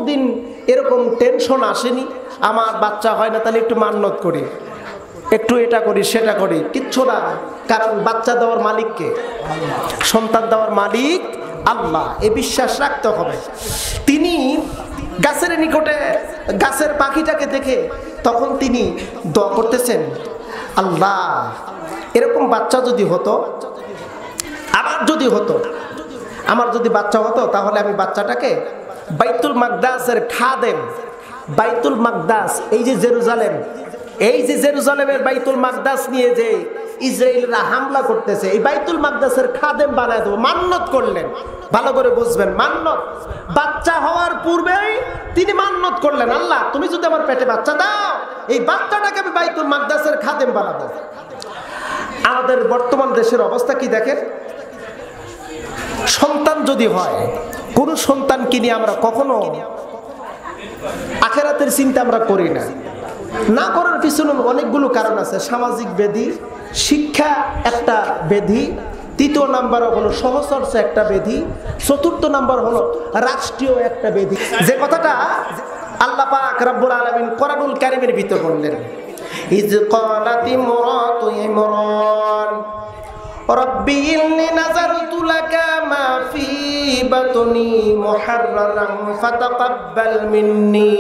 দিন এরকম টেনশন আসেনি আমার বাচ্চা হয় না, তাহলে একটু মান্নত করি, একটু এটা করি সেটা করি? কিচ্ছু না, কারণ বাচ্চা দেওয়ার মালিককে, সন্তান দেওয়ার মালিক আল্লাহ, এই বিশ্বাস রাখতে হবে। তিনি গাছের নিকটে গাছের পাখিটাকে দেখে তখন তিনি দোয়া করতেছেন, আল্লাহ এরকম বাচ্চা যদি হতো, আমার যদি বাচ্চা হতো, তাহলে আমি বাচ্চাটাকে বাইতুল মাকদাসের খাদেম, বাইতুল মাকদাস এই যে জেরুজালেমের বাইতুল মাকদাস নিয়ে যে ইসরায়েলরা হামলা করতেছে, এই বাইতুল মাকদাসের খাদেম বানায় দেবো। মান্নত করলেন, ভালো করে বুঝবেন, মান্নত। বাচ্চা হওয়ার পূর্বেই তিনি মান্নত করলেন, আল্লাহ তুমি যদি আমার পেটে বাচ্চা দাও, এই বাচ্চাটাকে আমি বাইতুল মাকদাসের খাদেম বানাবো। আমাদের বর্তমান দেশের অবস্থা কি দেখেন, সন্তান যদি হয়, কোন সন্তানকে নিয়ে আমরা কখনো আখিরাতের চিন্তা আমরা করি না। না করার পিছনে অনেকগুলো কারণ আছে। সামাজিক ব্যাধি, শিক্ষা একটা ব্যাধি, তৃতীয় নাম্বার হলো সহচর্চা একটা ব্যাধি, চতুর্থ নাম্বার হলো রাষ্ট্রীয় একটা ব্যাধি। যে কথাটা আল্লাহ পাক রব্বুল আলামিন কোরআনুল কারীমের ভিতর বললেন, ইয ক্বালাত ইমরাতু ইমরান রব্বি ইন্নী নাযারতু লাকা মা ফি বাতনি মুহাররারান ফাতাকাব্বাল মিন্নী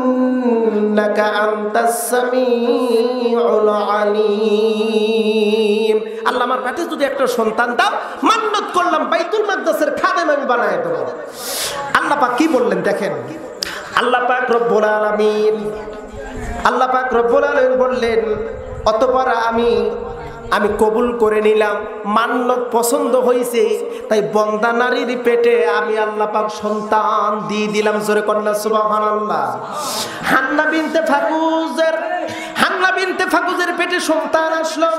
ইন্নাকা আনতাস সামিউল আলিম। আল্লাহ আমার পেটে যদি একটা সন্তান দাও, মান্নত করলাম বাইতুল মাকদাসের খাদেম আমি বানায় দেব। আল্লাহ পাক কি বললেন দেখেন, আল্লাহ পাক রব্বুল আলামিন বললেন, অতঃপর আমি কবুল করে নিলাম, মান্নত পছন্দ হয়েছে, তাই বন্দা নারীর পেটে আমি আল্লাহ পাক সন্তান দিয়ে দিলাম। জোরে কন্যা সুবহানাল্লাহ। হান্না বিনতে ফাকুজের পেটে সন্তান আসলো।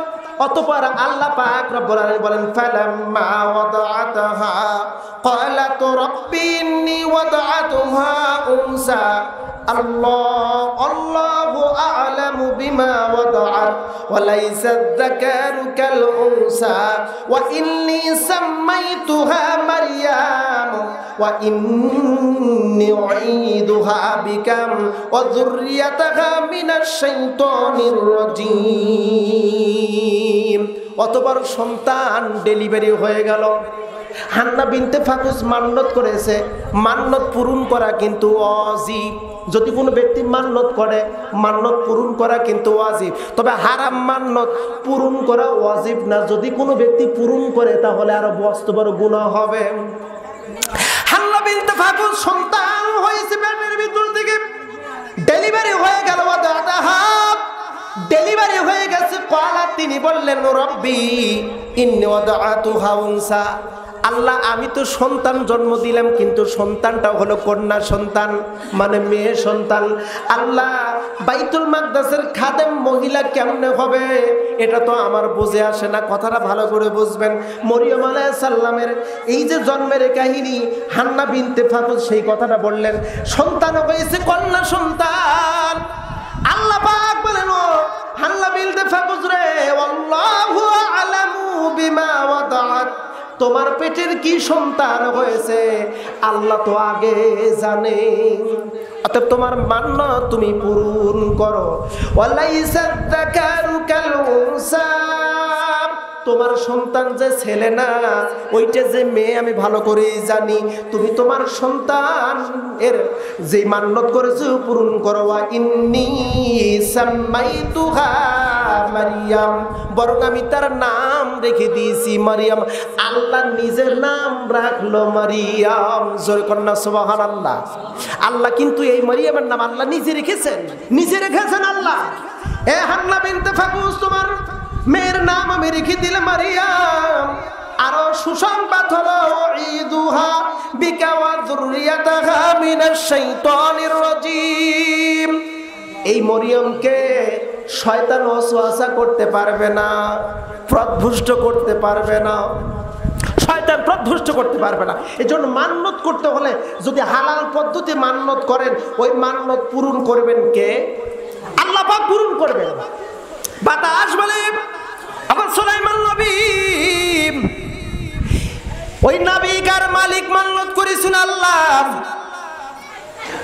অতঃপর আল্লাহ পাক রব্বুল আলামিন বলেন, ফালাম্মা ওয়াদাআতাহা ক্বালাত রাব্বি ইন্নী ওয়াদাআতুহা উনসা আল্লাহু আ'লামু বিমা ওয়াদাআত ওয়া লাইসা আয-যাকারু কাল উনসা ওয়া ইন্নী সাম্মাইতুহা মারইয়াম ওয়া ইন্নী উঈদুহা বিকাম ওয়া যুররিয়াতাহা মিনাশ শাইতানির রাজীম। অতঃপর সন্তান ডেলিভারি হয়ে গেল। হান্না বিনতে ফাকুজ মান্নত করেছে, মান্নত পূরণ করা কিন্তু ওয়াজিব। যদি কোনো ব্যক্তি মান্নত করে, মান্নত পূরণ করা কিন্তু ওয়াজিব, তবে হারাম মান্নত পূরণ করা ওয়াজিব না। যদি কোনো ব্যক্তি পূরণ করে, তাহলে আরো বড় গুনাহ হবে। হান্না বিনতে ফাকুজ সন্তান হয়েছে পেটের ভিতর থেকে, ডেলিভারি হয়ে গেল, ডেলিভারি হয়ে গেছে। ক্বালা তিনি বললেন, রব্বি ইন্নী ওয়াদাআতুহা উনসা, আল্লাহ আমি তো সন্তান জন্ম দিলাম, কিন্তু সন্তানটা হলো কন্যা সন্তান, মানে মেয়ে সন্তান। আল্লাহ বাইতুল মাকদাসের খাদেম মহিলা কেমনে হবে, এটা তো আমার বুঝে আসে না। কথাটা ভালো করে বুঝবেন। মরিয়ম আলাইহিস সালামের এই যে জন্মের কাহিনী, হান্না বিনতে ফাকুজ সেই কথাটা বললেন, সন্তান হয়েছে কন্যা সন্তান। আল্লাহ পাক বলেন, ও হান্না বিনতে ফাকুজ রে, আল্লাহু আ'লামু বিমা ওয়াদাআত, তোমার পেটের কি সন্তান হয়েছে আল্লাহ তো আগে জানে, অতএব তোমার মান্নত তুমি পূরণ করো। ওয়ালাইসা যাকারু কাল উনসা, তোমার সন্তান যে ছেলে না, ওইটা যে মেয়ে আমি ভালো করেই জানি। তুমি তোমার সন্তান এর যে মান্নত করেছো পূরণ করো। ওয়া ইন্নী সাম্মাইতুহা মারইয়াম, বরং আমি তার নাম রেখে দিয়েছি মারিয়াম। আল্লাহ নিজের নাম রাখলো মারিয়াম। জোরে কন্যা সুবহানাল্লাহ। আল্লাহ কিন্তু এই মারিয়ামের নাম আল্লাহ নিজে রেখেছেন আল্লাহ। এ হান্না বিনতে ফাকুজ, তোমার মেয়ের নাম আমি রেখে দিলাম মারিয়াম। আরো সুসংবাদ হলো, ঈদুহা বিকা ওয়া যুররিয়াতাহা মিনাশ শাইতানির রাজীম, এই মরিয়মকে শয়তান ওয়াসওয়াসা করতে পারবে না, পথভ্রষ্ট করতে পারবে না, শয়তান পথভ্রষ্ট করতে পারবে না। এজন্য মান্নত করতে হলে যদি হালাল পদ্ধতি মান্নত করেন, ওই মান্নত পূরণ করবেন কে? আল্লাহ পাক পূরণ করবেন। বাতাস বলে আবার সুলাইমান নবী, ওই নাবিকার মালিক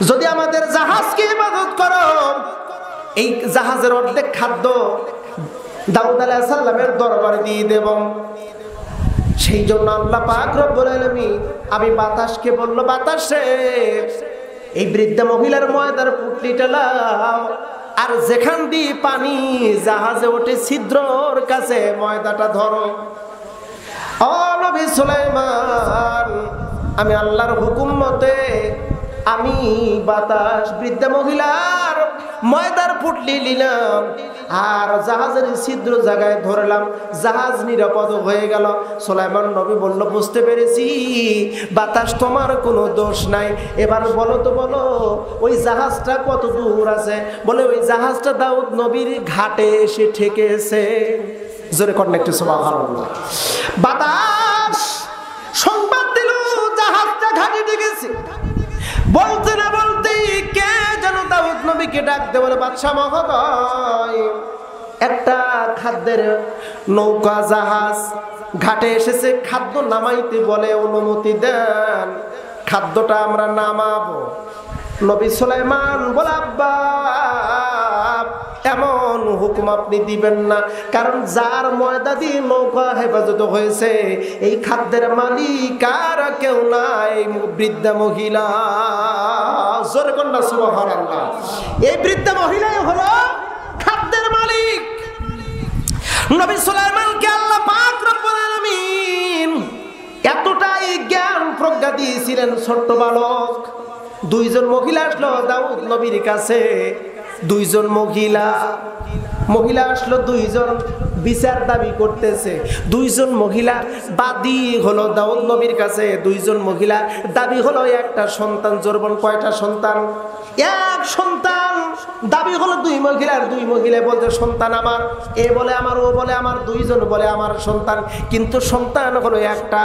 যদি আমাদের জাহাজকে ইবাদত করো, এই জাহাজের অর্ধেক খাদ্য দাউদ আলাইহিস সালামের দরবারে দিয়ে দেব। সেই জন্য আল্লাহ পাক রব্বুল আলামিন আমি বাতাসকে বলল, বাতাসে এই বৃদ্ধা মহিলার ময়দার পুটলিটা লাও, আর যেখান দিয়ে পানি জাহাজে ওঠে ছিদ্রর কাছে ময়দাটা ধরো। ও নবী সুলাইমান, আমি আল্লাহর হুকুম মতে আমি বাতাস বৃদ্ধা মহিলার ময়দার পুটলি নিলাম আর জাহাজের ছিদ্র জায়গায় ধরলাম, জাহাজ নিরাপদ হয়ে গেল। সুলাইমান নবী বলল, বুঝতে পেরেছি বাতাস তোমার কোনো দোষ নাই। এবার বলো তো, বলো ওই জাহাজটা কত দূর আছে? বলে ওই জাহাজটা দাউদ নবীর ঘাটে এসে ঠেকেছে। জোরে করেন একটু সুবহানাল্লাহ। বাতাস সংবাদ দিল জাহাজটা ঘাটে ঠেকেছে। বলতে না বলতেই কে যেন দাউদ নবীকে ডাকতে বলে, বাদশা মহোদয়, একটা খাদ্যের নৌকা জাহাজ ঘাটে এসেছে, খাদ্য নামাইতে বলে, অনুমতি দেন, খাদ্যটা আমরা নামাবো। নবী সুলাইমান বলে, আব্বা এমন হুকুম আপনি দিবেন না, কারণ যার ময়দা দিয়ে নৌকা হেফাজত হয়েছে এই খাদ্যের মালিক আর কেউ নাই, বৃদ্ধা মহিলা। জোরে কন্যা সুবহানাল্লাহ। এই বৃদ্ধা মহিলাই হলো খাদ্যের মালিক। নবী সুলাইমানকে আল্লাহ পাক রব্বুল আলামিন এতটাই জ্ঞান প্রজ্ঞা দিয়েছিলেন, ছোট্ট বালক। দুইজন মহিলা আসলো দাউদ নবীর কাছে, দুইজন মহিলা আসলো, দুইজন বিচার দাবি করতেছে। দুইজন মহিলা বাদী হলো দাউদ নবীর কাছে, দুইজন মহিলা দাবি হলো একটা সন্তান। জোরবন কয়টা সন্তান? এক সন্তান। দাবি হলো দুই মহিলার, দুই মহিলা বলতে সন্তান আমার, এ বলে আমার, ও বলে আমার, দুইজন বলে আমার সন্তান, কিন্তু সন্তান হলো একটা।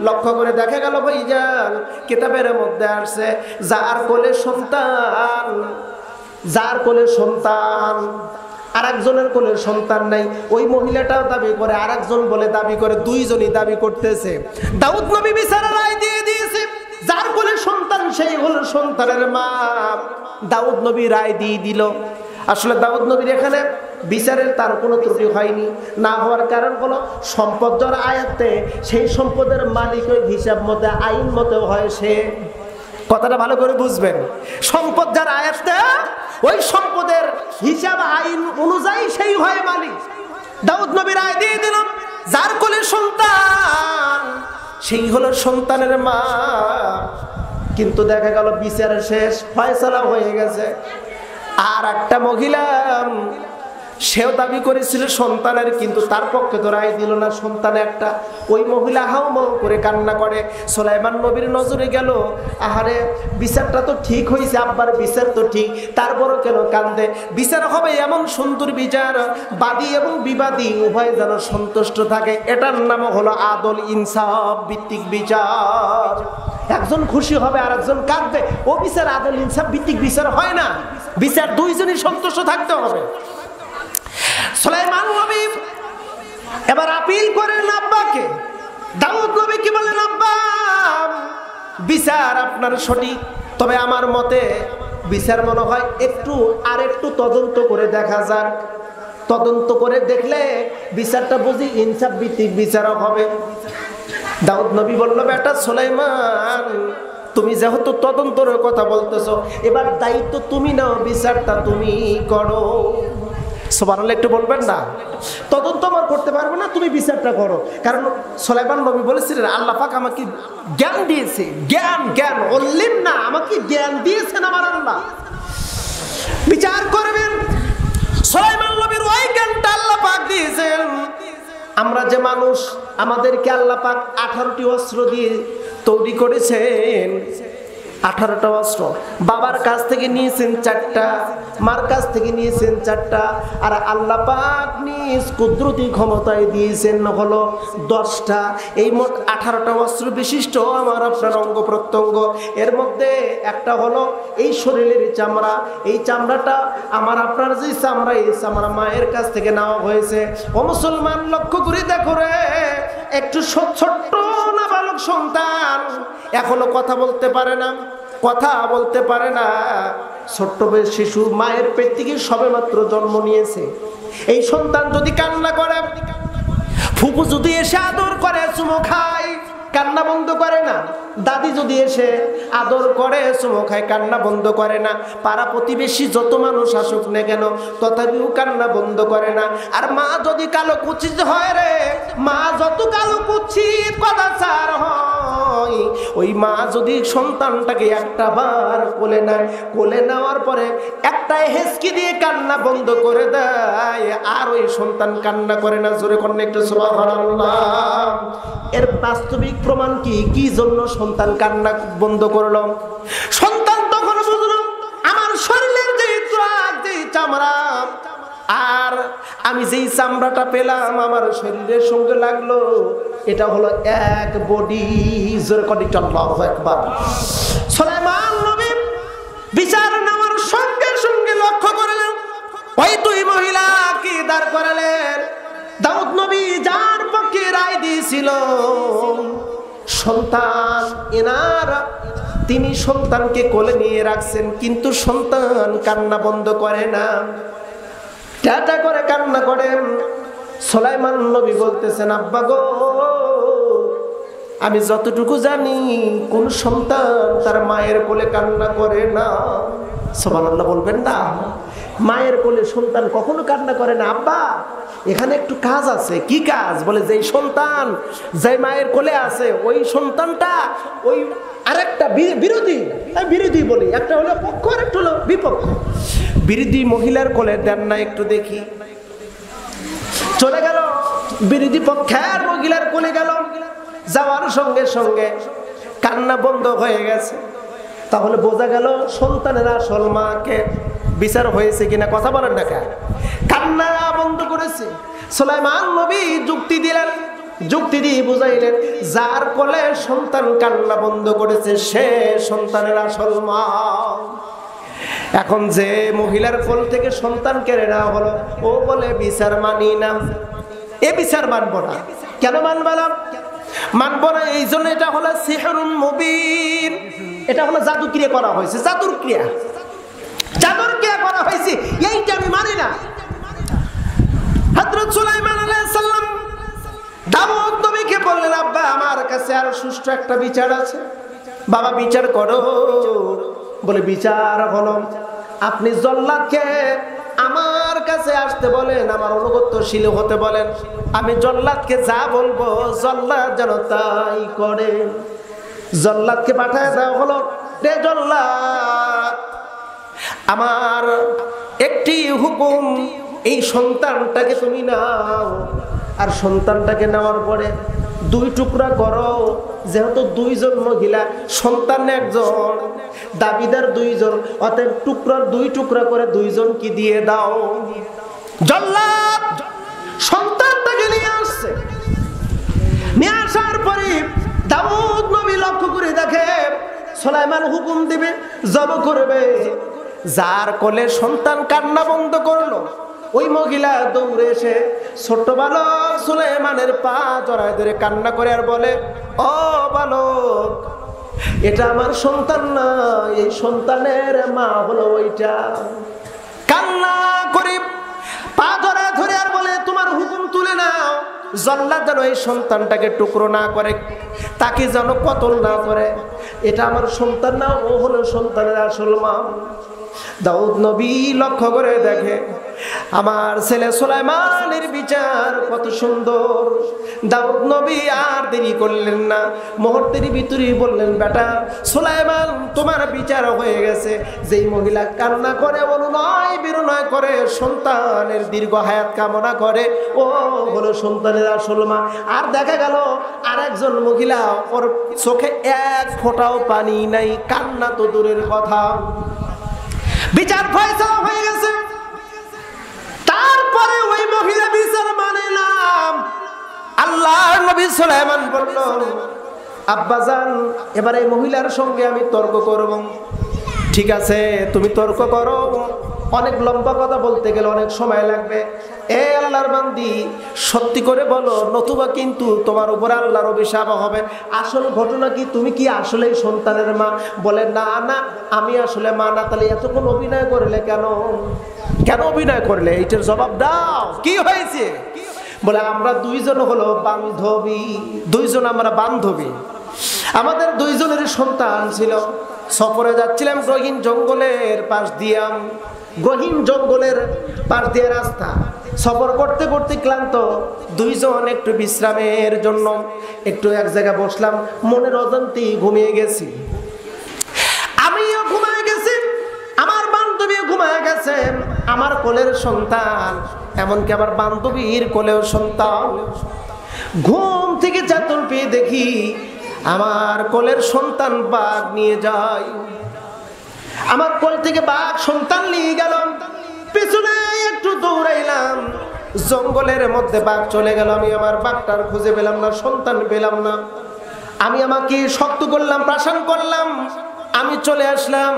লক্ষ্য করে দেখা গেল ভাইজান, কিতাবের মধ্যে আসছে যার কোলে সন্তান, যার কোলে সন্তান আর একজনের কোলে সন্তান নাই, ওই মহিলাটাও দাবি করে, আর একজন বলে দাবি করে, দুইজনই দাবি করতেছে। দাউদ নবী বিচারের রায় দিয়ে দিয়েছে, যার কোলে সন্তান সেই হলো সন্তানের মা। দাউদ নবী রায় দিয়ে দিল। আসলে দাউদ নবীর এখানে বিচারের তার কোনো ত্রুটি হয়নি, না হওয়ার কারণ হলো সম্পদ যার আয়াতে সেই সম্পদের মালিক ওই হিসাব মতে আইন মতে হয় সে। কথাটা ভালো করে বুঝবেন, সম্পদ যার আয়াতে ওই সম্পদের হিসাব আইন অনুযায়ী সেই হয় মালিক। দাউদ নবী রায় দিয়ে দিল, যার কোলে সন্তান সেই হলো সন্তানের মা। কিন্তু দেখা গেল বিচারের শেষ, ফয়সালা হয়ে গেছে। আর একটা মহিলা সেও দাবি করেছিল সন্তানের, কিন্তু তার পক্ষে তো রায় দিল না, সন্তান একটা। ওই মহিলা হাউ মাউ করে কান্না করে। সুলাইমান নবীর নজরে গেল, আহারে বিচারটা তো ঠিক হয়েছে, আব্বার বিচার তো ঠিক, তারপরও কেন কান্দে? বিচার হবে এমন সুন্দর বিচার, বাদী এবং বিবাদী উভয় যেন সন্তুষ্ট থাকে, এটার নাম হলো আদল ইনসাফ ভিত্তিক বিচার। একজন খুশি হবে আর একজন কাঁদবে, ও বিচার আদল ইনসাফ ভিত্তিক বিচার হয় না। বিচার দুইজনই সন্তুষ্ট থাকতে হবে। সুলাইমান নবী এবার আপিল করেন আব্বাকে। দাউদ নবী কি বলেন, আব্বা বিচার আপনার সঠিক, তবে আমার মতে বিচার মনে হয় একটু তদন্ত করে দেখা যাক। তদন্ত করে দেখলে বিচারটা বুঝি ইনসাফ ভিত্তিক বিচারক হবে। দাউদ নবী বলল, বেটা সুলাইমান, তুমি যেহেতু তদন্তের কথা বলতেছো, এবার দায়িত্ব তুমি নাও, বিচারটা তুমি করো। সুবহানাল্লাহ একটু বলবেন না? তদন্ত আমার করতে পারবো না, তুমি বিচারটা করো। কারণ সুলাইমান নবী বলেছিলেন, আল্লাহ পাক আমাকে জ্ঞান দিয়েছে, জ্ঞান বললেন না, আমাকে জ্ঞান দিয়েছেন আমার আল্লাহ, বিচার করবেন। সুলাইমান নবীর ওই জ্ঞানটা আল্লাহ পাক দিয়েছেন। আমরা যে মানুষ, আমাদেরকে আল্লাহ পাক 18টি অস্ত্র দিয়ে তৈরি করেছেন। 18টা অস্ত্র বাবার কাছ থেকে নিয়েছেন 4টা, মার কাছ থেকে নিয়েছেন 4টা, আর আল্লাহ পাক নিজ কুদরতি ক্ষমতায় দিয়েছেন হলো 10টা। এই মোট 18টা অস্ত্র বিশিষ্ট আমার আপনার অঙ্গ প্রত্যঙ্গ। এর মধ্যে একটা হলো এই শরীরের চামড়া। এই চামড়াটা আমার আপনার যে চামড়া, এই চামড়া মায়ের কাছ থেকে নেওয়া হয়েছে। ও মুসলমান, লক্ষ্য করে দেখো রে, একটু ছোট্ট নাবালক সন্তান, এখনো কথা বলতে পারে না, কথা বলতে পারে না। ছোট্ট শিশু মায়ের পেট থেকে সবেমাত্র জন্ম নিয়েছে। এই সন্তান যদি কান্না করে, ফুপু যদি এসে আদর করে, চুমো খায়, কান্না বন্ধ করে না। দাদি যদি এসে আদর করে, চুমো খায়, কান্না বন্ধ করে না। পাড়া প্রতিবেশী যত মানুষ আসুক না কেন, তথাপিও কান্না বন্ধ করে না। আর মা যদি কালো কুচিত হয় রে, মা যত কালো কুচিত কদাচার হয়, ওই মা যদি সন্তানটাকে একটা বার কোলে নেয়, কোলে নেওয়ার পরে একটা হেসকি দিয়ে কান্না বন্ধ করে দেয়, আর ওই সন্তান কান্না করে না। জোরে কন্যা একটু সুবহানাল্লাহ। এর বাস্তবিক প্রমাণ কি? কি জন্য সন্তান কান্না বন্ধ করলো? সন্তান তখন বুঝলো আমার শরীরের যে ত্রাগ, যে চামড়া, আর আমি যেই চামড়াটা পেলাম আমার শরীরের সঙ্গে লাগলো, এটা হলো এক বডি। জোরে কন্যা একটু আল্লাহু আকবার। সুলাইমান নবী বিচার নেওয়ার সঙ্গে সঙ্গে লক্ষ্য করলেন ওই দুই মহিলা কি দাঁড় করালেন। দাউদ নবী যার পক্ষে রায় দিয়েছিল সন্তান এনারা, তিনি সন্তানকে কোলে নিয়ে রাখছেন, কিন্তু সন্তান কান্না বন্ধ করে না, টাটা করে কান্না করেন। সুলাইমান নবী বলতেছেন, আব্বা গো, আমি যতটুকু জানি কোন সন্তান তার মায়ের কোলে কান্না করে না। সুবহানাল্লাহ বলবেন না? মায়ের কোলে সন্তান কখনো কান্না করে না। আব্বা, এখানে একটু কাজ আছে। কি কাজ? বলে যেই সন্তান যে মায়ের কোলে আছে, ওই সন্তানটা ওই আরেকটা বিরোধী, বিরোধী বলি, একটা হলো পক্ষ আর একটা হলো বিপক্ষ, বিরোধী মহিলার কোলে দেন না, একটু দেখি। চলে গেল বিরোধী পক্ষের মহিলার কোলে গেল, যাওয়ার সঙ্গে সঙ্গে কান্না বন্ধ হয়ে গেছে। তাহলে বোঝা গেল সন্তানের আসল মাকে বিচার হয়েছে কিনা। কথা বলেন না কেন? কান্না বন্ধ করেছে। সুলাইমান নবী যুক্তি দিলেন, যুক্তি দিয়ে বুঝাইলেন, যার কোলে সন্তান কান্না বন্ধ করেছে সে সন্তানের আসল মা। এখন যে মহিলার কোল থেকে সন্তান কেড়ে নেওয়া হলো, ও বলে বিচার মানি না, এ বিচার মানবো না। কেন মানবো না? মানবো না এই জন্য, এটা হলো সিহরুন মুবিন, এটা হলো জাদু ক্রিয়া করা হয়েছে, জাদুর ক্রিয়া, জাদুর ক্রিয়া করা হয়েছে, এইটা আমি মানি না। হযরত সুলাইমান আলাইহিস সালাম দাউদ নবীকে বললেন, আব্বা আমার কাছে আর সুষ্ঠু একটা বিচার আছে, বাবা বিচার করো। বলে বিচার হলো, আপনি জল্লাদকে আমার কাছে আসতে বলেন, আমার অনুগত্যশীল হতে বলেন, আমি জল্লাদকে যা বলবো জল্লাদ যেন তাই করে। জল্লাদকে পাঠায় দেওয়া হলো, রে জল্লাদ, আমার একটি হুকুম, এই সন্তানটাকে তুমি নাও, আর সন্তানটাকে নেওয়ার পরে দুই টুকরা করো। যেহেতু দুইজন মহিলা, সন্তান একজন, দাবিদার দুইজন, অতএব টুকরার দুই টুকরা করে দুইজনকে দিয়ে দাও। জল্লাদ সন্তানটাকে নিয়ে আসছে, নিয়ে আসার পরে দাউদ নবী লক্ষ্য করে দেখে সুলাইমান হুকুম দিবে, জব করবে। যার কোলে সন্তান কান্না বন্ধ করলো, ওই মহিলা দৌড়ে এসে ছোট্ট বালক সুলাইমানের পা জড়ায় ধরে কান্না করে আর বলে, ও বালক, এটা আমার সন্তান না, এই সন্তানের মা হলো ওইটা। কান্না করে পা জড়ায় ধরে আর বলে, তোমার হুকুম তুলে নাও, জল্লাদ যেন এই সন্তানটাকে টুকরো না করে, তাকে যেন কতল না করে। এটা আমার সন্তান না, ও হলো সন্তানের আসল মা। দাউদ নবী লক্ষ্য করে দেখে আমার ছেলে সুলাইমানের বিচার কত সুন্দর। দাউদ নবী আর দেরি করলেন না, মুহূর্তের ভিতরেই বললেন, বেটা সুলাইমান, তোমার বিচার হয়ে গেছে। যেই মহিলা কান্না করে, অনুনয় বিনয় করে, সন্তানের দীর্ঘ হায়াত কামনা করে, ও হলো সন্তানের আসল মা। আর দেখা গেল আর একজন মহিলা, ওর চোখে এক ফোঁটাও পানি নাই, কান্না তো দূরের কথা। বিচার ফয়সালা হয়ে গেছে। তারপরে ওই মহিলা বিচার মানে না। আল্লাহর নবী সুলাইমান বলল, আব্বাজান, এবার এই মহিলার সঙ্গে আমি তর্ক করব। ঠিক আছে, তুমি তর্ক করো। অনেক লম্বা কথা বলতে গেলে অনেক সময় লাগবে। এ আল্লাহর বান্দি, সত্যি করে বলো, নতুবা কিন্তু তোমার উপর আল্লাহর অভিশাপ হবে। আসল ঘটনা কি? তুমি কি আসলেই সন্তানের মা? বলে না না, আমি আসলে মা না। তাহলে এতক্ষণ অভিনয় করলে কেন? কেন অভিনয় করলে? এইটার জবাব দাও, কি হয়েছে? বলে আমরা দুইজন হলো বান্ধবী, দুইজন আমরা বান্ধবী। আমাদের দুইজনের সন্তান ছিল। সফরে যাচ্ছিলাম গহীন জঙ্গলের পাশ দিয়ে, গহীন জঙ্গলের পাশ দিয়ে রাস্তা। সফর করতে করতে ক্লান্ত, দুইজন একটু বিশ্রামের জন্য একটু এক জায়গায় বসলাম। মনের অজান্তেই ঘুমিয়ে গেছি। আমিও ঘুমিয়ে গেছি, আমার বান্ধবীও ঘুমিয়ে গেছে। আমার কোলের সন্তান, এমনকি আমার বান্ধবীর কোলেও সন্তান। ঘুম থেকে চাতল পেয়ে দেখি আমার কোলের সন্তান বাঘ নিয়ে যায়। আমার কোল থেকে বাঘ সন্তান নিয়ে গেল। পিছনে একটু দৌড়াইলাম, জঙ্গলের মধ্যে বাঘ চলে গেল। আমি আমার বাঘটার খুঁজে পেলাম না, সন্তান পেলাম না। আমি আমাকে শক্ত করলাম, প্রাশান করলাম, আমি চলে আসলাম।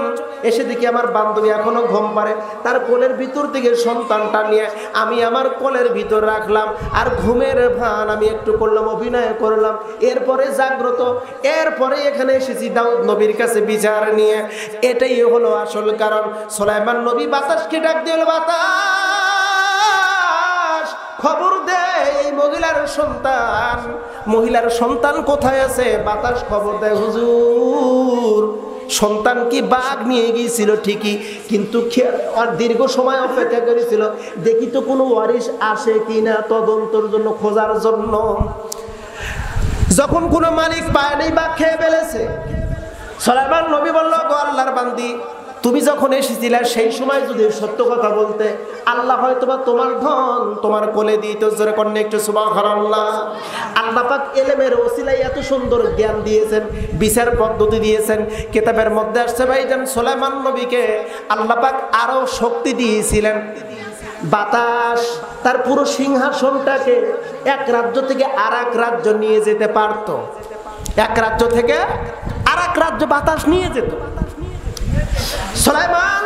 এসে দেখি আমার বান্ধবী এখনো ঘুম পারে, তার কোলের ভিতর থেকে সন্তানটা নিয়ে আমি আমার কোলের ভিতর রাখলাম। আর ঘুমের ভান আমি একটু করলাম, অভিনয় করলাম। এরপরে জাগ্রত, এরপরে এখানে এসেছি দাউদ নবীর কাছে বিচার নিয়ে। এটাই হলো আসল কারণ। সুলাইমান নবী বাতাসকে ডাক দিয়ে বলল, বাতাস খবর দে, এই মহিলার সন্তান কোথায় আছে? বাতাস খবর দেয়, হুজুর সন্তান কি বাঘ নিয়ে গিয়েছিল ঠিকই, কিন্তু দীর্ঘ সময় অপেক্ষা করেছিল, দেখি তো কোনো ওয়ারিশ আসে কিনা তদন্তের জন্য, খোঁজার জন্য। যখন কোনো মালিক পায় নাই, বাঘ খেয়ে ফেলেছে। সুলাইমান নবী বলল, গো আল্লাহর বান্দি, তুমি যখন এসেছিলে সেই সময় যদি সত্য কথা বলতে, আল্লাহ হয়তোবা তোমার ধন তোমার কোলে দিত। জোরে কন্যা একটু সুবহানাল্লাহ। আল্লাহ পাক এলেমের ওসিলায় এত সুন্দর জ্ঞান দিয়েছেন, বিচার পদ্ধতি দিয়েছেন। কিতাবের মধ্যে আসছে ভাইজান, সুলাইমান নবীকে আল্লাহ পাক আরো শক্তি দিয়েছিলেন। বাতাস তার পুরো সিংহাসনটাকে এক রাজ্য থেকে আর এক রাজ্য নিয়ে যেতে পারত। এক রাজ্য থেকে আর এক রাজ্য বাতাস নিয়ে যেত। সুলাইমান